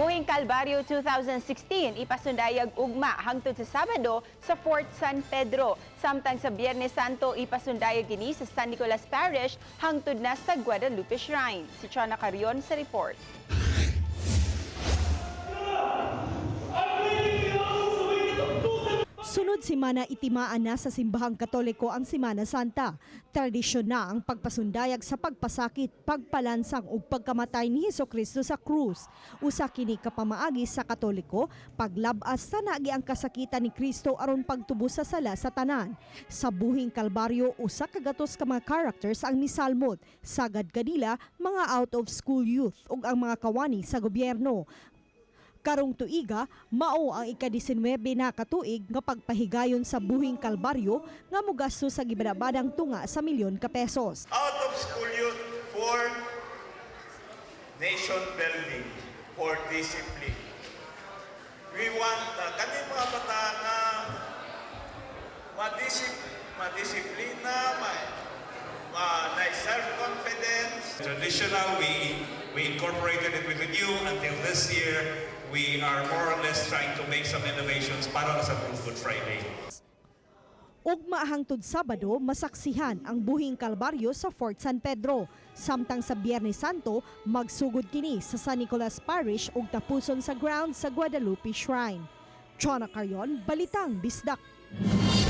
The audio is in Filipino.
Buhing Kalbaryo 2016 ipasundayag ugma hangtod sa Sabado sa Fort San Pedro. Samtang sa Biyernes Santo ipasundayag kini sa San Nicolas Parish hangtod na sa Guadalupe Shrine. Si Chana Carion sa report. Sunod simana itimaan na sa simbahang Katoliko ang Semana Santa. Tradisyon na ang pagpasundayag sa pagpasakit, pagpalansang ug pagkamatay ni Hesukristo sa krus. Usa kini kapamaagi sa Katoliko, paglabas sa naagi ang kasakitan ni Kristo aron pagtubos sa sala sa tanan. Sa Buhing Kalbaryo, usa ka gatos ka mga characters ang misalmot. Sagad kanila mga out of school youth ug ang mga kawani sa gobyerno. Karong tuiga, mao ang ika-19 na katuig nga pagpahigayon sa Buhing Kalbaryo nga mogasto sa gibadabadang tunga sa milyon ka pesos. Out of school youth for nation building, for discipline. We want kami mga bata na madisiplina, may self-confidence. Traditional, we incorporated it with the new. Until this year, we are more or less trying to make some innovations para sa Good Friday. Ugma hangtod Sabado, masaksihan ang Buhing Kalbaryo sa Fort San Pedro. Samtang sa Biyernes Santo, magsugod kini sa San Nicolas Parish ug tapuson sa grounds sa Guadalupe Shrine. Chana Carion, Balitang Bisdak.